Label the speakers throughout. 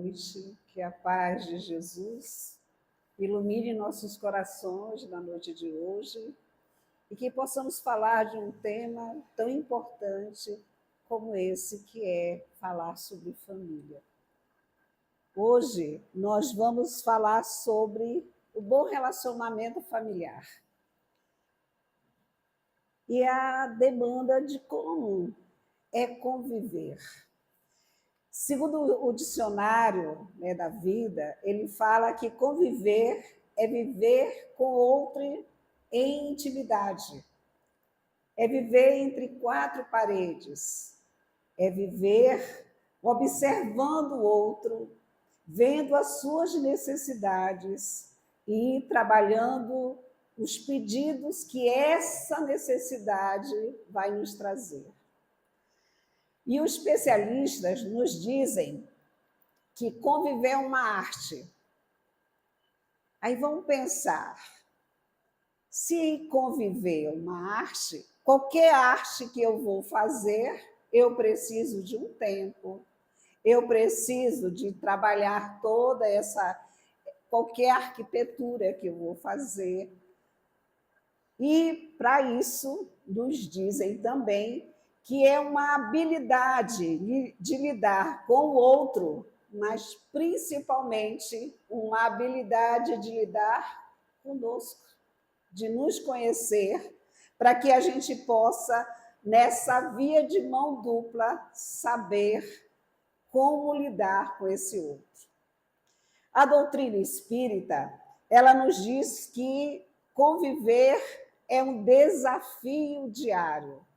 Speaker 1: noite, que a paz de Jesus ilumine nossos corações na noite de hoje e que possamos falar de um tema tão importante como esse, que é falar sobre família. Hoje nós vamos falar sobre o bom relacionamento familiar e a demanda de como é conviver. Segundo o dicionário, da vida, ele fala que conviver é viver com outro em intimidade, é viver entre quatro paredes, é viver observando o outro, vendo as suas necessidades e trabalhando os pedidos que essa necessidade vai nos trazer. E os especialistas nos dizem que conviver é uma arte. Aí vamos pensar, se conviver é uma arte, qualquer arte que eu vou fazer, eu preciso de um tempo, eu preciso de trabalhar qualquer arquitetura que eu vou fazer. E, para isso, nos dizem também que é uma habilidade de lidar com o outro, mas principalmente uma habilidade de lidar conosco, de nos conhecer, para que a gente possa, nessa via de mão dupla, saber como lidar com esse outro. A doutrina espírita, ela nos diz que conviver é um desafio diário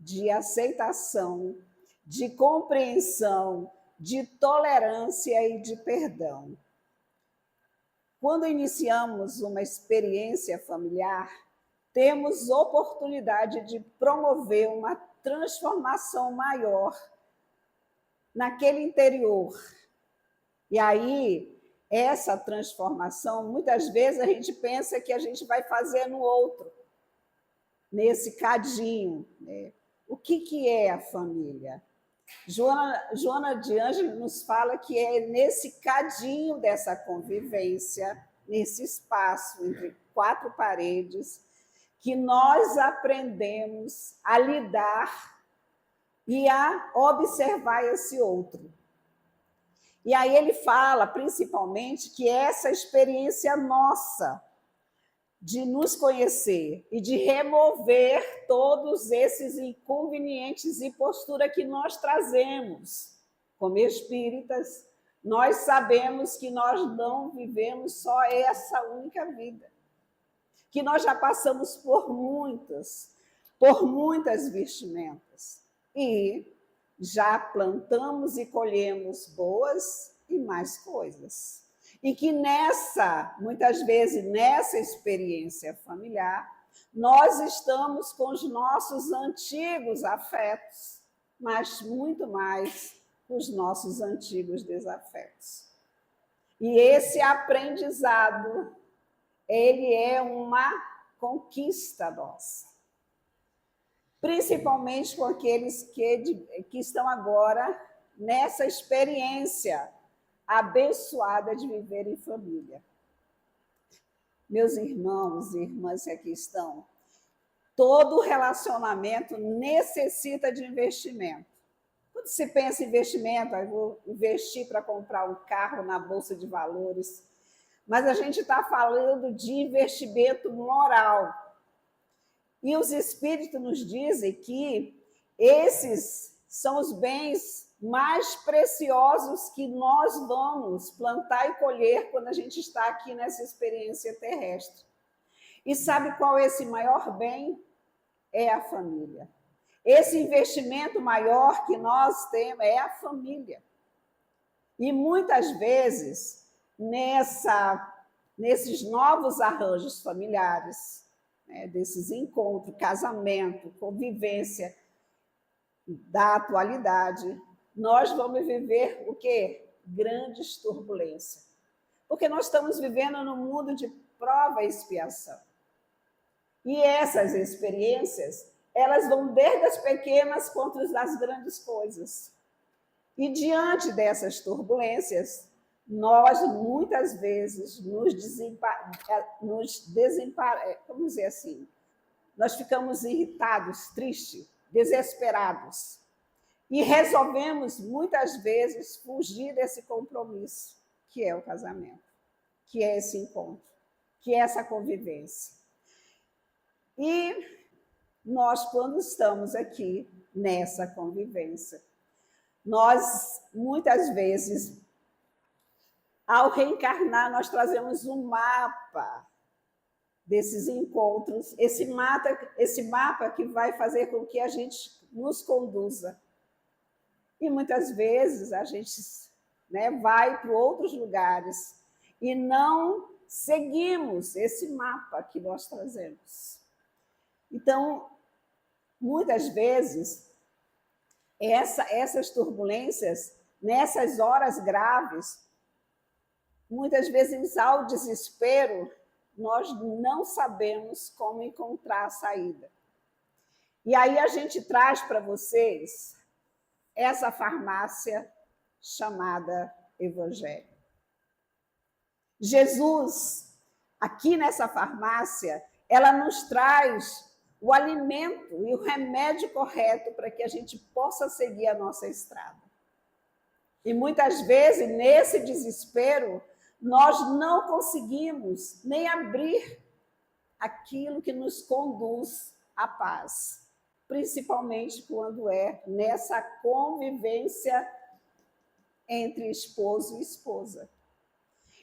Speaker 1: de aceitação, de compreensão, de tolerância e de perdão. Quando iniciamos uma experiência familiar, temos oportunidade de promover uma transformação maior naquele interior. E aí, essa transformação, muitas vezes a gente pensa que a gente vai fazer no outro, nesse cadinho, né? O que é a família? Joana de Ângeles nos fala que é nesse cadinho dessa convivência, nesse espaço entre quatro paredes, que nós aprendemos a lidar e a observar esse outro. E aí ele fala, principalmente, que essa experiência nossa de nos conhecer e de remover todos esses inconvenientes e postura que nós trazemos. Como espíritas, nós sabemos que nós não vivemos só essa única vida, que nós já passamos por muitas vestimentas e já plantamos e colhemos boas e mais coisas. E que muitas vezes, nessa experiência familiar, nós estamos com os nossos antigos afetos, mas muito mais com os nossos antigos desafetos. E esse aprendizado, ele é uma conquista nossa. Principalmente com aqueles que estão agora nessa experiência abençoada de viver em família. Meus irmãos e irmãs que aqui estão, todo relacionamento necessita de investimento. Quando se pensa em investimento, eu vou investir para comprar um carro na Bolsa de Valores, mas a gente está falando de investimento moral. E os espíritos nos dizem que esses são os bens mais preciosos que nós vamos plantar e colher quando a gente está aqui nessa experiência terrestre. E sabe qual é esse maior bem? É a família. Esse investimento maior que nós temos é a família. E muitas vezes, nesses novos arranjos familiares, desses encontros, casamento, convivência da atualidade, nós vamos viver o quê? Grandes turbulências. Porque nós estamos vivendo num mundo de prova e expiação. E essas experiências, elas vão desde as pequenas quanto as grandes coisas. E diante dessas turbulências, nós muitas vezes vamos dizer assim, nós ficamos irritados, tristes, desesperados. E resolvemos, muitas vezes, fugir desse compromisso, que é o casamento, que é esse encontro, que é essa convivência. E nós, quando estamos aqui nessa convivência, nós, muitas vezes, ao reencarnar, nós trazemos um mapa desses encontros, esse mapa que vai fazer com que a gente nos conduza. E muitas vezes a gente, né, vai para outros lugares e não seguimos esse mapa que nós trazemos. Então, muitas vezes, essas turbulências, nessas horas graves, muitas vezes ao desespero, nós não sabemos como encontrar a saída. E aí a gente traz para vocês essa farmácia chamada Evangelho. Jesus, aqui nessa farmácia, ela nos traz o alimento e o remédio correto para que a gente possa seguir a nossa estrada. E muitas vezes, nesse desespero, nós não conseguimos nem abrir aquilo que nos conduz à paz, principalmente quando é nessa convivência entre esposo e esposa.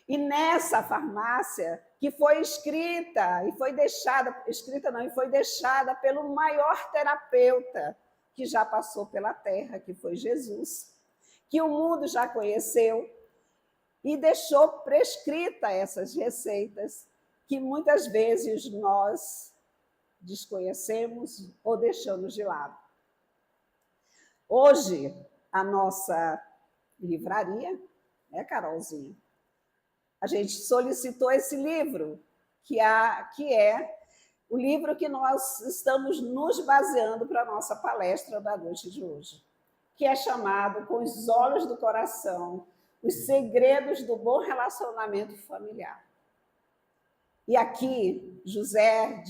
Speaker 1: E nessa farmácia, que foi escrita e foi deixada pelo maior terapeuta que já passou pela Terra, que foi Jesus, que o mundo já conheceu, e deixou prescrita essas receitas que muitas vezes nós desconhecemos ou deixamos de lado. Hoje, a nossa livraria, né, Carolzinha? A gente solicitou esse livro, que é o livro que nós estamos nos baseando para a nossa palestra da noite de hoje, que é chamado Com os Olhos do Coração, os segredos do bom relacionamento familiar. E aqui, José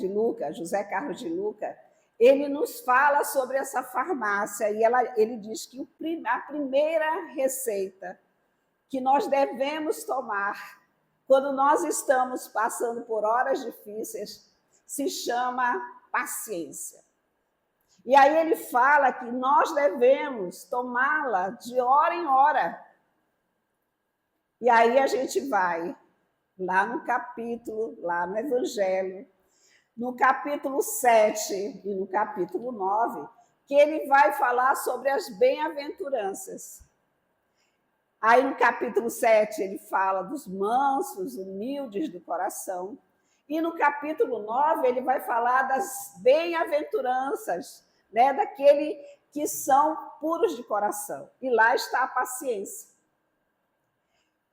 Speaker 1: Carlos de Luca, ele nos fala sobre essa farmácia e ele diz que a primeira receita que nós devemos tomar quando nós estamos passando por horas difíceis se chama paciência. E aí ele fala que nós devemos tomá-la de hora em hora. E aí a gente vai lá no capítulo, lá no Evangelho, no capítulo 7 e no capítulo 9, que ele vai falar sobre as bem-aventuranças. Aí no capítulo 7 ele fala dos mansos, humildes do coração, e no capítulo 9 ele vai falar das bem-aventuranças, né, daquele que são puros de coração. E lá está a paciência.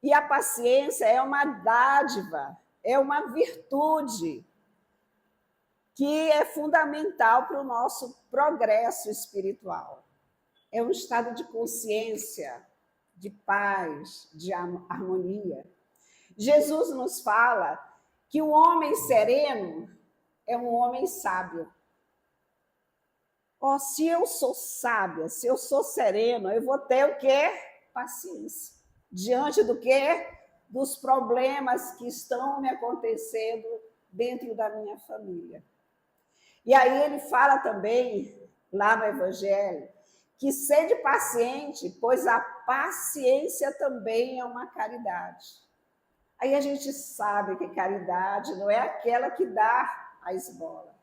Speaker 1: E a paciência é uma dádiva, é uma virtude que é fundamental para o nosso progresso espiritual. É um estado de consciência, de paz, de harmonia. Jesus nos fala que o homem sereno é um homem sábio. Oh, se eu sou sábia, se eu sou sereno, eu vou ter o quê? Paciência. Diante do quê? Dos problemas que estão me acontecendo dentro da minha família. E aí ele fala também, lá no Evangelho, que sede paciente, pois a paciência também é uma caridade. Aí a gente sabe que caridade não é aquela que dá a esmola.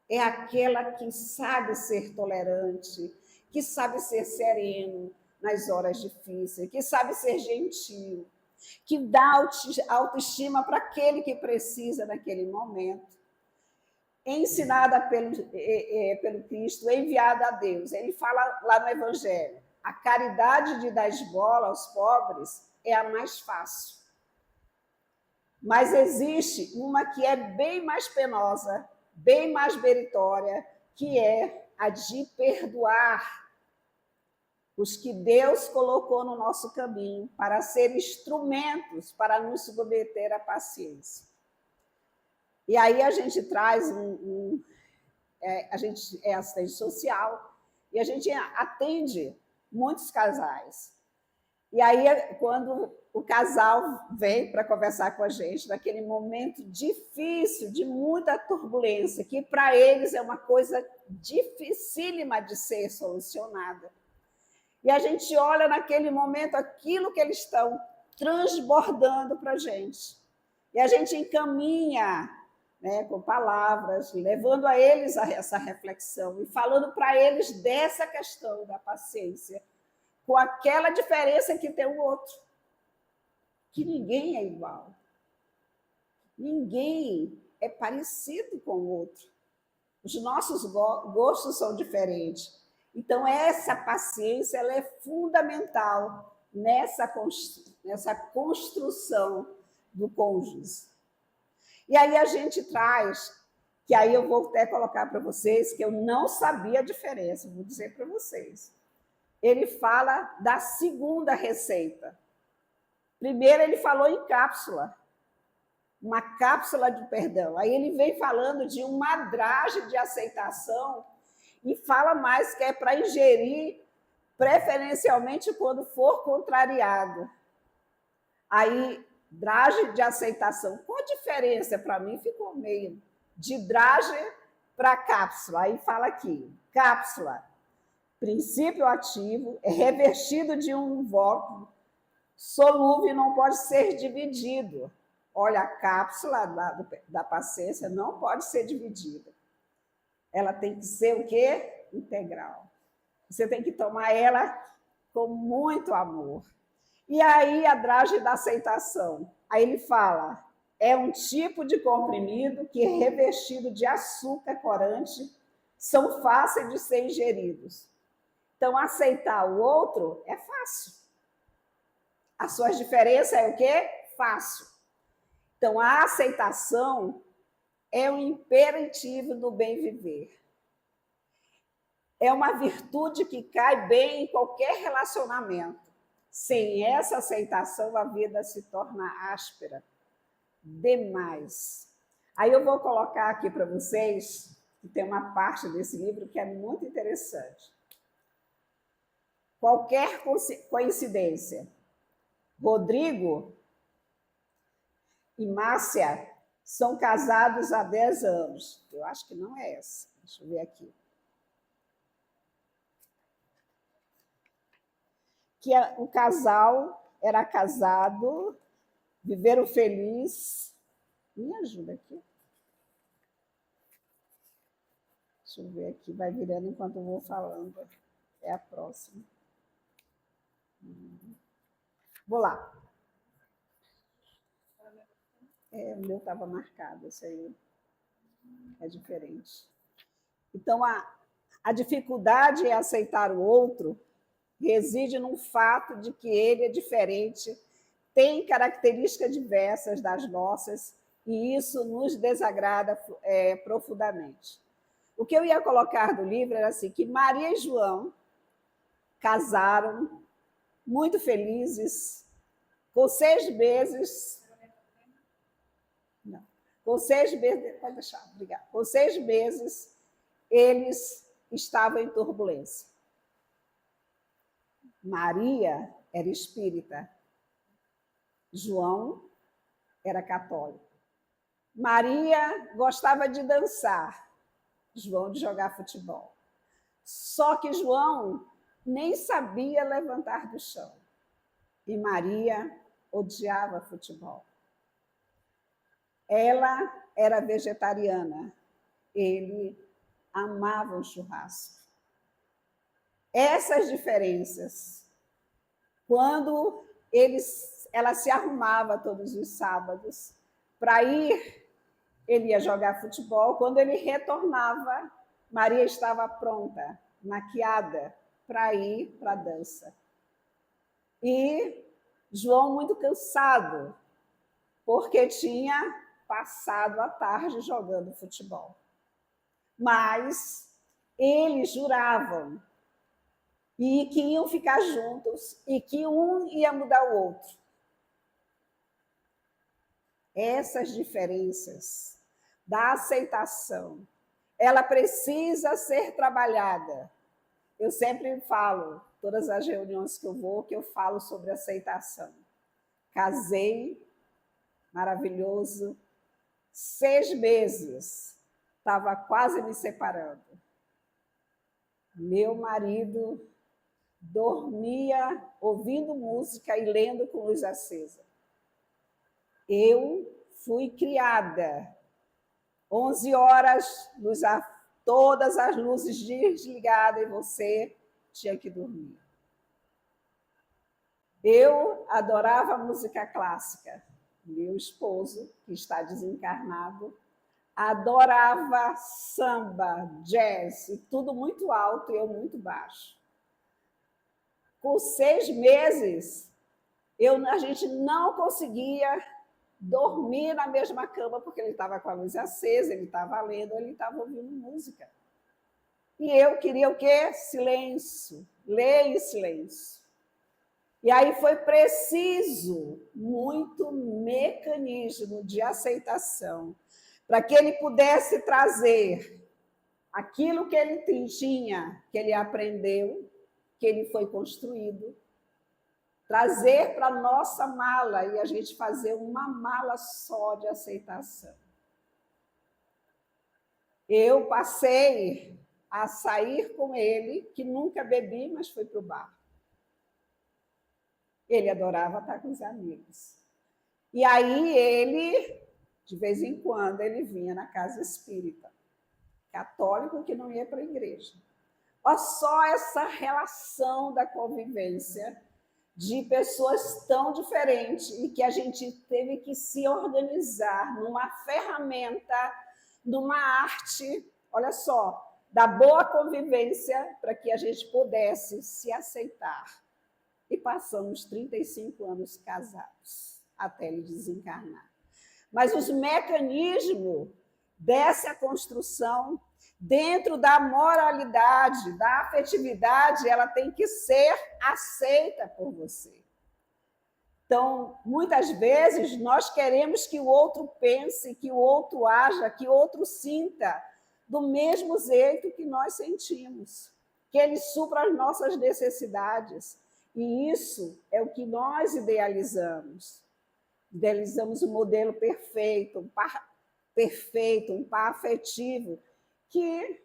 Speaker 1: É aquela que sabe ser tolerante, que sabe ser sereno nas horas difíceis, que sabe ser gentil, que dá autoestima para aquele que precisa naquele momento. Ensinada pelo Cristo, enviada a Deus. Ele fala lá no Evangelho, a caridade de dar esmola aos pobres é a mais fácil. Mas existe uma que é bem mais penosa, bem mais meritória, que é a de perdoar os que Deus colocou no nosso caminho para ser instrumentos para nos submeter à paciência. E aí a gente traz a gente é assistente social e a gente atende muitos casais. E aí, quando o casal vem para conversar com a gente, naquele momento difícil, de muita turbulência, que para eles é uma coisa dificílima de ser solucionada. E a gente olha naquele momento aquilo que eles estão transbordando para a gente. E a gente encaminha, né, com palavras, levando a eles essa reflexão e falando para eles dessa questão da paciência, com aquela diferença que tem o outro, que ninguém é igual. Ninguém é parecido com o outro. Os nossos gostos são diferentes. Então, essa paciência ela é fundamental nessa construção do cônjuge. E aí a gente traz, que aí eu vou até colocar para vocês, que eu não sabia a diferença, vou dizer para vocês. Ele fala da segunda receita. Primeiro ele falou em cápsula, uma cápsula de perdão. Aí ele vem falando de uma dragem de aceitação e fala mais que é para ingerir preferencialmente quando for contrariado. Aí, dragem de aceitação. Qual a diferença? Para mim ficou meio de dragem para cápsula. Aí fala aqui, cápsula, princípio ativo, é revestido de um invólucro solúvel e não pode ser dividido. Olha, a cápsula da paciência não pode ser dividida. Ela tem que ser o quê? Integral. Você tem que tomar ela com muito amor. E aí a dragem da aceitação. Aí ele fala, é um tipo de comprimido que é revestido de açúcar corante, são fáceis de ser ingeridos. Então, aceitar o outro é fácil. As suas diferenças é o quê? Fácil. Então, a aceitação é um imperativo do bem viver. É uma virtude que cai bem em qualquer relacionamento. Sem essa aceitação, a vida se torna áspera demais. Aí eu vou colocar aqui para vocês, que tem uma parte desse livro que é muito interessante. Qualquer coincidência. Rodrigo e Márcia são casados há 10 anos. Eu acho que não é essa. Deixa eu ver aqui. Que o casal era casado, viveram felizes. Me ajuda aqui. Deixa eu ver aqui, vai virando enquanto eu vou falando. É a próxima. Vou lá. O meu estava marcado, esse aí é diferente. Então, a dificuldade em aceitar o outro reside no fato de que ele é diferente, tem características diversas das nossas, e isso nos desagrada profundamente. O que eu ia colocar do livro era assim, que Maria e João casaram, muito felizes, com 6 meses... Não. Com 6 meses... Pode deixar, obrigada. Com 6 meses, eles estavam em turbulência. Maria era espírita, João era católico. Maria gostava de dançar, João de jogar futebol. Só que João nem sabia levantar do chão. E Maria odiava futebol. Ela era vegetariana, ele amava o churrasco. Essas diferenças, quando ela se arrumava todos os sábados para ir, ele ia jogar futebol, quando ele retornava, Maria estava pronta, maquiada, para ir para a dança. E João muito cansado, porque tinha passado a tarde jogando futebol. Mas eles juravam e que iam ficar juntos e que um ia mudar o outro. Essas diferenças da aceitação, ela precisa ser trabalhada. Eu sempre falo, todas as reuniões que eu falo sobre aceitação. Casei, maravilhoso, 6 meses, estava quase me separando. Meu marido dormia ouvindo música e lendo com luz acesa. Eu fui criada 11 horas, todas as luzes desligadas e você tinha que dormir. Eu adorava música clássica. Meu esposo, que está desencarnado, adorava samba, jazz, e tudo muito alto e eu muito baixo. Com 6 meses, a gente não conseguia dormir na mesma cama, porque ele estava com a luz acesa, ele estava lendo, ele estava ouvindo música. E eu queria o quê? Silêncio, ler em silêncio. E aí foi preciso muito mecanismo de aceitação para que ele pudesse trazer aquilo que ele tinha, que ele aprendeu, que ele foi construído, trazer para a nossa mala e a gente fazer uma mala só de aceitação. Eu passei a sair com ele, que nunca bebi, mas fui para o bar. Ele adorava estar com os amigos. E aí ele, de vez em quando, ele vinha na casa espírita, católico que não ia para a igreja. Olha só essa relação da convivência de pessoas tão diferentes e que a gente teve que se organizar numa ferramenta, numa arte, olha só, da boa convivência para que a gente pudesse se aceitar. E passamos 35 anos casados, até ele desencarnar. Mas os mecanismos dessa construção, dentro da moralidade, da afetividade, ela tem que ser aceita por você. Então, muitas vezes, nós queremos que o outro pense, que o outro haja, que o outro sinta do mesmo jeito que nós sentimos, que ele supra as nossas necessidades. E isso é o que nós idealizamos. Idealizamos um modelo perfeito, um par afetivo, que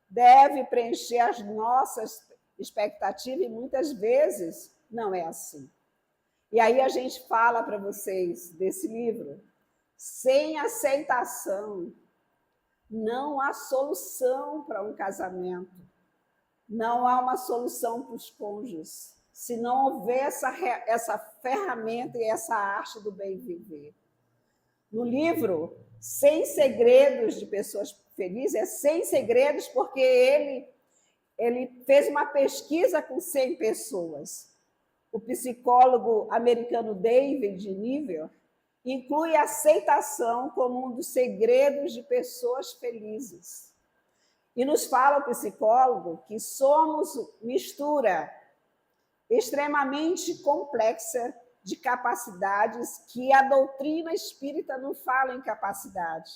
Speaker 1: deve preencher as nossas expectativas, e muitas vezes não é assim. E aí a gente fala para vocês desse livro, sem aceitação, não há solução para um casamento, não há uma solução para os cônjuges, se não houver essa ferramenta e essa arte do bem viver. No livro, 100 segredos de pessoas felizes, é 100 segredos porque ele fez uma pesquisa com 100 pessoas. O psicólogo americano David Nivel inclui a aceitação como um dos segredos de pessoas felizes. E nos fala o psicólogo que somos mistura extremamente complexa de capacidades que a doutrina espírita não fala em capacidade.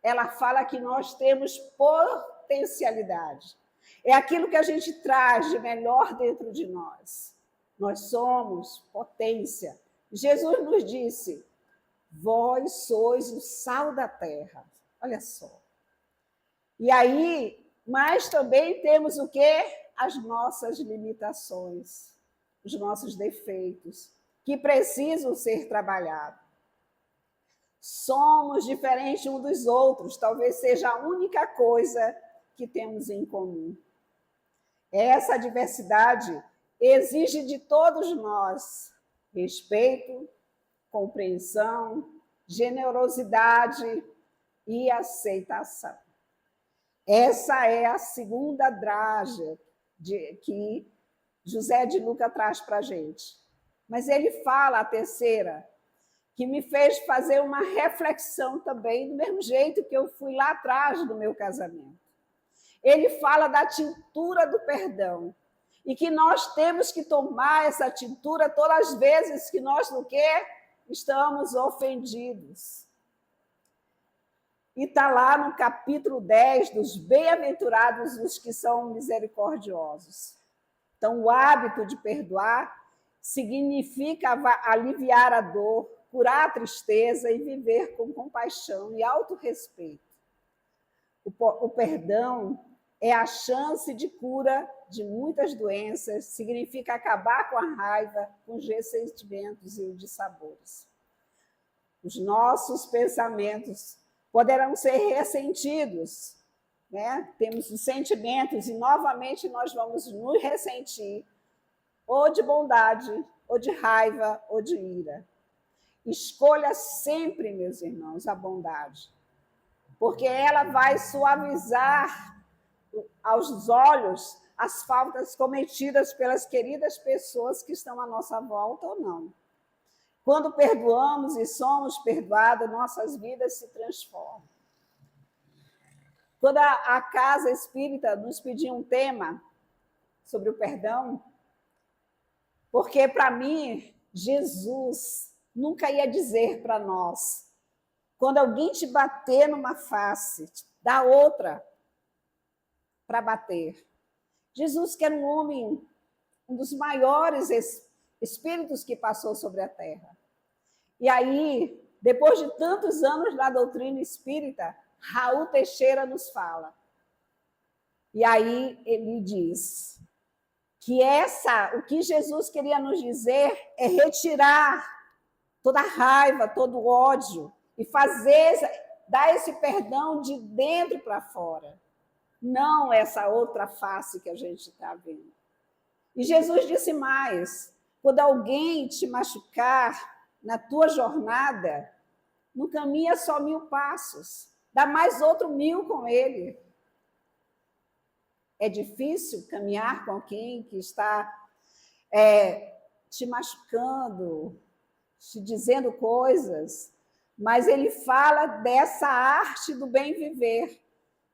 Speaker 1: Ela fala que nós temos potencialidade. É aquilo que a gente traz de melhor dentro de nós. Nós somos potência. Jesus nos disse, vós sois o sal da terra. Olha só. E aí, mas também temos o quê? As nossas limitações, os nossos defeitos, que precisam ser trabalhados. Somos diferentes uns dos outros, talvez seja a única coisa que temos em comum. Essa diversidade exige de todos nós respeito, compreensão, generosidade e aceitação. Essa é a segunda draga que José de Luca traz para a gente. Mas ele fala a terceira, que me fez fazer uma reflexão também, do mesmo jeito que eu fui lá atrás do meu casamento. Ele fala da tintura do perdão. e que nós temos que tomar essa atitude todas as vezes que nós no quê? Estamos ofendidos. E está lá no capítulo 10 dos bem-aventurados os que são misericordiosos. Então, o hábito de perdoar significa aliviar a dor, curar a tristeza e viver com compaixão e autorrespeito. O perdão é a chance de cura de muitas doenças, significa acabar com a raiva, com os ressentimentos e os dissabores. Os nossos pensamentos poderão ser ressentidos, né? Temos os sentimentos e novamente nós vamos nos ressentir, ou de bondade, ou de raiva, ou de ira. Escolha sempre, meus irmãos, a bondade, porque ela vai suavizar aos olhos as faltas cometidas pelas queridas pessoas que estão à nossa volta ou não. Quando perdoamos e somos perdoados, nossas vidas se transformam. Quando a Casa Espírita nos pediu um tema sobre o perdão, porque para mim, Jesus nunca ia dizer para nós, quando alguém te bater numa face, dá outra para bater. Jesus, que era um homem, um dos maiores espíritos que passou sobre a Terra. E aí, depois de tantos anos da doutrina espírita, Raul Teixeira nos fala. E aí ele diz que o que Jesus queria nos dizer é retirar toda a raiva, todo o ódio e dar esse perdão de dentro para fora. Não essa outra face que a gente está vendo. E Jesus disse mais, quando alguém te machucar na tua jornada, não caminha só 1000 passos, dá mais outro 1000 com ele. É difícil caminhar com alguém que está te machucando, te dizendo coisas, mas ele fala dessa arte do bem viver,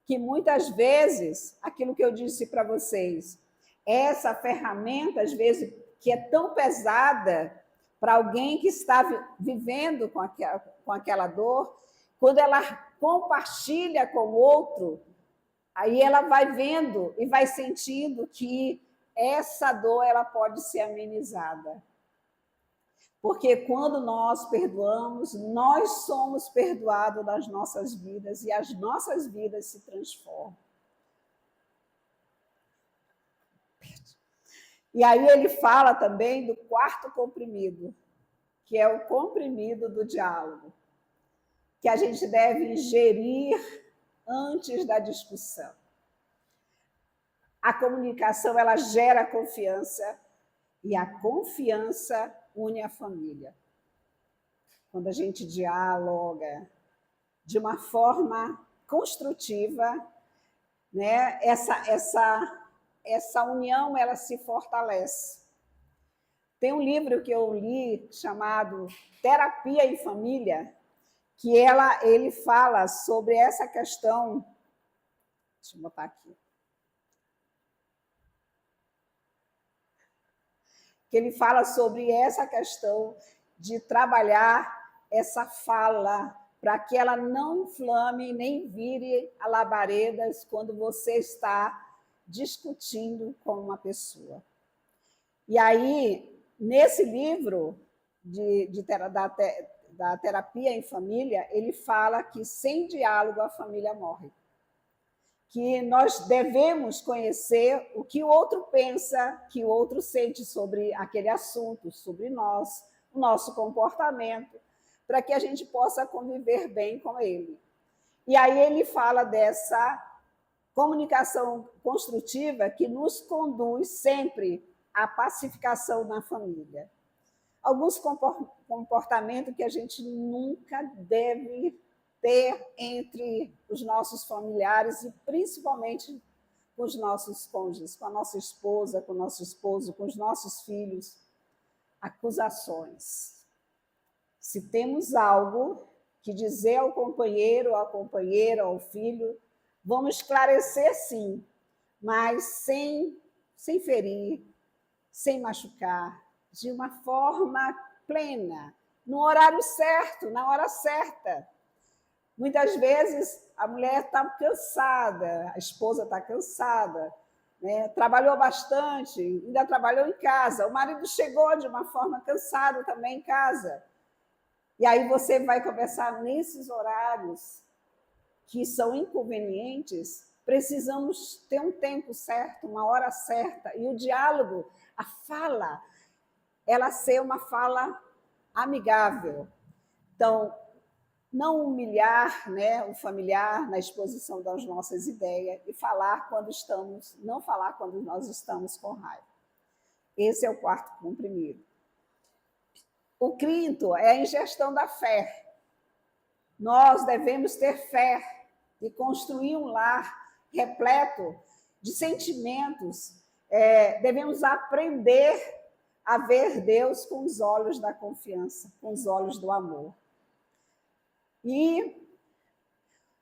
Speaker 1: que muitas vezes, aquilo que eu disse para vocês, essa ferramenta, às vezes, que é tão pesada para alguém que está vivendo com aquela dor, quando ela compartilha com o outro, aí ela vai vendo e vai sentindo que essa dor ela pode ser amenizada. Porque quando nós perdoamos, nós somos perdoados das nossas vidas e as nossas vidas se transformam. E aí ele fala também do quarto comprimido, que é o comprimido do diálogo, que a gente deve ingerir antes da discussão. A comunicação, ela gera confiança e a confiança une a família. Quando a gente dialoga de uma forma construtiva, né, essa união ela se fortalece. Tem um livro que eu li chamado Terapia em Família, que ele fala sobre essa questão. Deixa eu botar aqui. Que ele fala sobre essa questão de trabalhar essa fala para que ela não inflame nem vire a labaredas quando você está discutindo com uma pessoa. E aí, nesse livro da terapia em família, ele fala que sem diálogo a família morre. Que nós devemos conhecer o que o outro pensa, que o outro sente sobre aquele assunto, sobre nós, o nosso comportamento, para que a gente possa conviver bem com ele. E aí ele fala dessa comunicação construtiva que nos conduz sempre à pacificação na família. Alguns comportamentos que a gente nunca deve ter entre os nossos familiares e principalmente com os nossos cônjuges, com a nossa esposa, com o nosso esposo, com os nossos filhos. Acusações. Se temos algo que dizer ao companheiro, à companheira, ao filho, vamos esclarecer sim, mas sem sem ferir, sem machucar, de uma forma plena, no horário certo, na hora certa. Muitas vezes a mulher está cansada, a esposa está cansada, né? Trabalhou bastante, ainda trabalhou em casa, o marido chegou de uma forma cansado também em casa. E aí você vai conversar nesses horários que são inconvenientes, precisamos ter um tempo certo, uma hora certa, e o diálogo, a fala, ela ser uma fala amigável. Então, não humilhar, né, o familiar na exposição das nossas ideias e falar quando estamos, não falar quando nós estamos com raiva. Esse é o quarto comprimido. O quinto é a ingestão da fé. Nós devemos ter fé e construir um lar repleto de sentimentos. Devemos aprender a ver Deus com os olhos da confiança, com os olhos do amor. E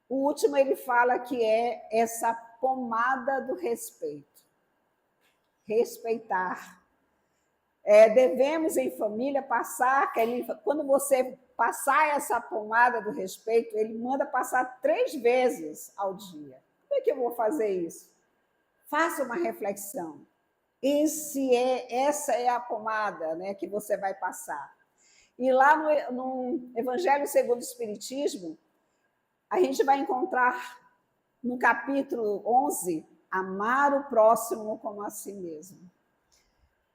Speaker 1: o último ele fala que é essa pomada do respeito. Respeitar. Devemos, em família, passar, quando você passar essa pomada do respeito, ele manda passar 3 vezes ao dia. Como é que eu vou fazer isso? Faça uma reflexão. Essa é a pomada, né, que você vai passar. E lá no Evangelho segundo o Espiritismo, a gente vai encontrar no capítulo 11, amar o próximo como a si mesmo.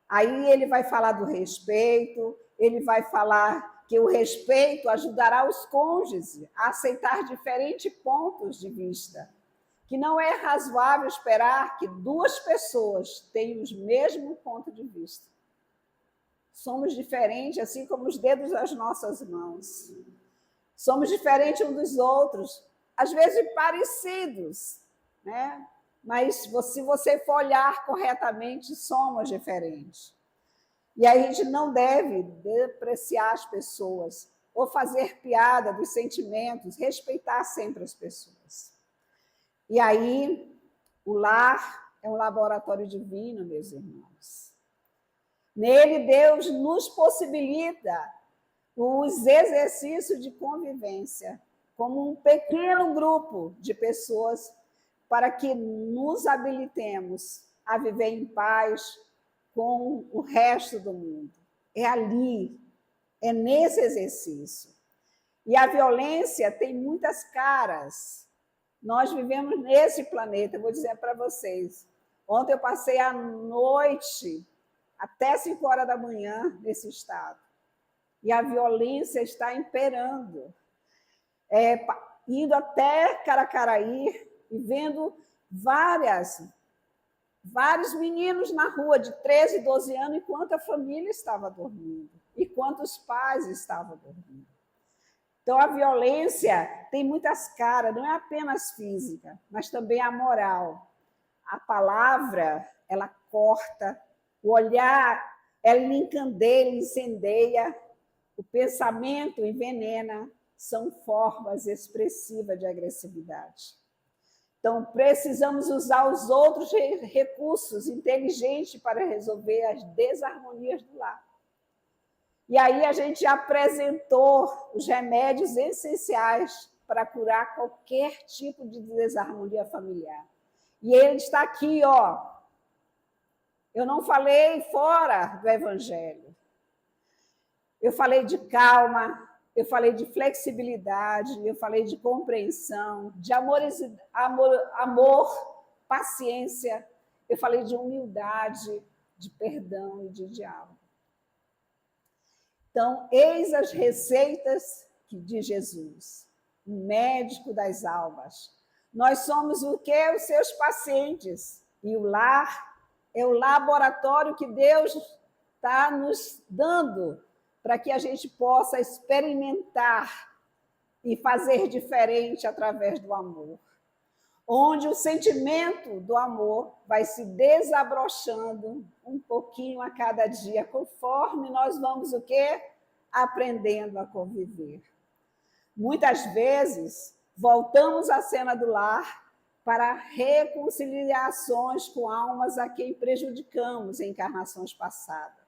Speaker 1: Aí ele vai falar do respeito, ele vai falar que o respeito ajudará os cônjuges a aceitar diferentes pontos de vista, que não é razoável esperar que 2 pessoas tenham o mesmo ponto de vista. Somos diferentes, assim como os dedos das nossas mãos. Somos diferentes uns dos outros, às vezes parecidos, né? Mas se você for olhar corretamente, somos diferentes. E aí a gente não deve depreciar as pessoas ou fazer piada dos sentimentos, respeitar sempre as pessoas. E aí, o lar é um laboratório divino, meus irmãos. Nele, Deus nos possibilita os exercícios de convivência, como um pequeno grupo de pessoas, para que nos habilitemos a viver em paz com o resto do mundo. É ali, é nesse exercício. E a violência tem muitas caras. Nós vivemos nesse planeta, eu vou dizer para vocês. Ontem eu passei a noite, até 5 horas da manhã, nesse estado. E a violência está imperando. Indo até Caracaraí e vendo vários meninos na rua de 13, 12 anos, enquanto a família estava dormindo, enquanto os pais estavam dormindo. Então, a violência tem muitas caras, não é apenas física, mas também a moral. A palavra, ela corta, o olhar, ela encandela, incendeia, o pensamento envenena, são formas expressivas de agressividade. Então, precisamos usar os outros recursos inteligentes para resolver as desarmonias do lar. E aí a gente apresentou os remédios essenciais para curar qualquer tipo de desarmonia familiar. E ele está aqui, ó. Eu não falei fora do Evangelho. Eu falei de calma, eu falei de flexibilidade, eu falei de compreensão, de amor, paciência, eu falei de humildade, de perdão e de diálogo. Então, eis as receitas de Jesus, o médico das almas. Nós somos o quê? Os seus pacientes. E o lar é o laboratório que Deus está nos dando para que a gente possa experimentar e fazer diferente através do amor. Onde o sentimento do amor vai se desabrochando um pouquinho a cada dia, conforme nós vamos o quê? Aprendendo a conviver. Muitas vezes, voltamos à cena do lar para reconciliações com almas a quem prejudicamos em encarnações passadas.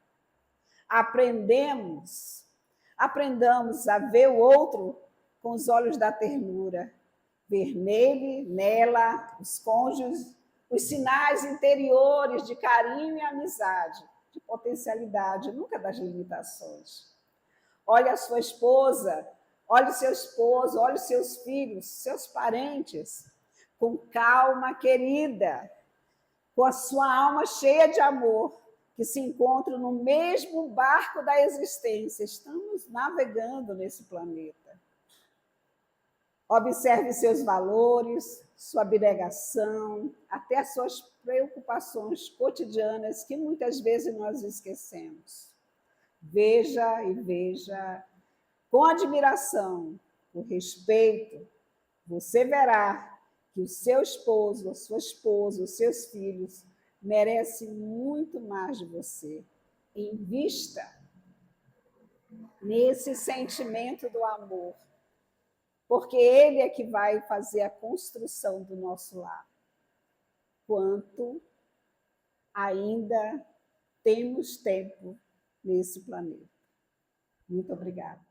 Speaker 1: Aprendamos a ver o outro com os olhos da ternura, ver nele, nela, os cônjuges, os sinais interiores de carinho e amizade, de potencialidade, nunca das limitações. Olhe a sua esposa, olhe o seu esposo, olhe os seus filhos, seus parentes, com calma, querida, com a sua alma cheia de amor, que se encontram no mesmo barco da existência. Estamos navegando nesse planeta. Observe seus valores, sua abnegação, até as suas preocupações cotidianas, que muitas vezes nós esquecemos. Veja e veja com admiração, com respeito, você verá que o seu esposo, a sua esposa, os seus filhos merecem muito mais de você. Invista nesse sentimento do amor, porque ele é que vai fazer a construção do nosso lar. Quanto ainda temos tempo nesse planeta. Muito obrigada.